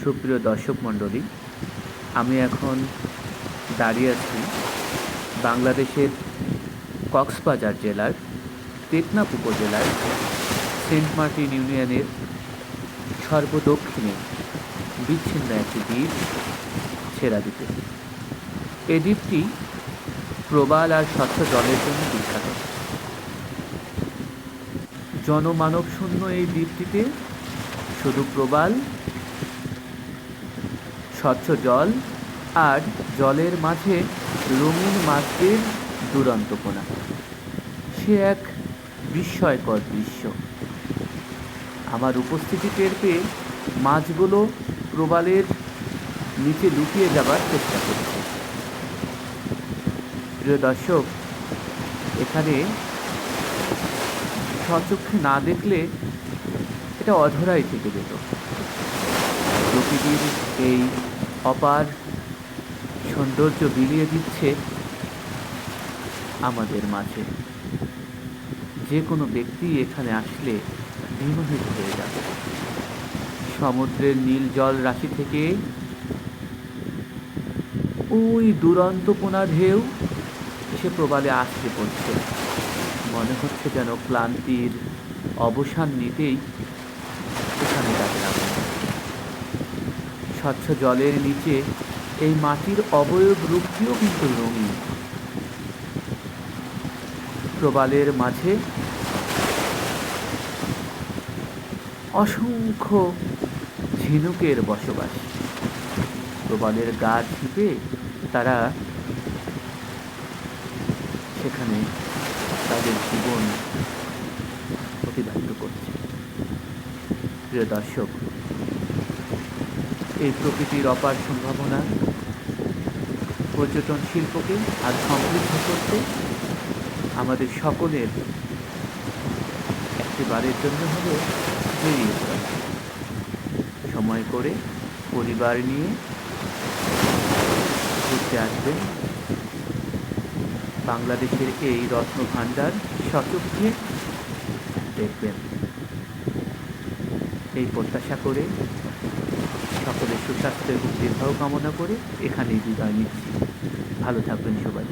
সুপ্রিয় দর্শক মণ্ডলী, আমি এখন দাঁড়িয়ে আছি বাংলাদেশের কক্সবাজার জেলার টেকনাফ উপজেলার সেন্ট মার্টিন ইউনিয়নের সর্বদক্ষিণে বিচ্ছিন্ন একটি দ্বীপ, ছেড়া দ্বীপে। এই দ্বীপটি প্রবাল আর স্বচ্ছ জলের জন্য বিখ্যাত। জনমানব শূন্য এই দ্বীপটিতে শুধু প্রবাল, স্বচ্ছ জল আর জলের মাঝে রঙিন মাছদের দুরন্তপনা। সে এক বিস্ময়কর দৃশ্য। আমার উপস্থিতি টের পেয়ে মাছগুলো প্রবালের নিচে লুকিয়ে যাবার চেষ্টা করছে। প্রিয় দর্শক, এখানে স্বচক্ষে না দেখলে এটা অধরাই থেকে যেত। প্রকৃতির এই অপার সৌন্দর্য বিলিয়ে দিচ্ছে আমাদের মাঝে। যে কোনো ব্যক্তি এখানে আসলে বিমোহিত হয়ে যাবে। সমুদ্রের নীল জল রাশি থেকে ওই দুরন্তপনা ঢেউ এসে প্রবালে আছড়ে পড়ছে। মনে হচ্ছে যেন ক্লান্তির অবসান নিতেই এখানে ডাকলাম। স্বচ্ছ জলের নিচে এই মাটির অবয়ব রূপটিও কিন্তু রঙিন। প্রবালের মাঝে অসংখ্য ঝিনুকের বসবাস। প্রবালের গা টিপে তারা সেখানে তাদের জীবন অতিবাহিত করছে। প্রিয় দর্শক, এই প্রকৃতির অপার সম্ভাবনা পর্যটন শিল্পকে আর সমৃদ্ধ করতে আমাদের সকলের একটিবারের জন্য হলেও বেরিয়ে পড়া, সময় করে পরিবার নিয়ে ঘুরতে আসবেন। বাংলাদেশের এই রত্ন ভাণ্ডার সচক্ষে দেখবেন। এই প্রত্যাশা করে সকলের সুস্বাস্থ্য এবং দীর্ঘায়ু কামনা করে এখানেই বিদায় নিচ্ছি। ভালো থাকবেন সবাই।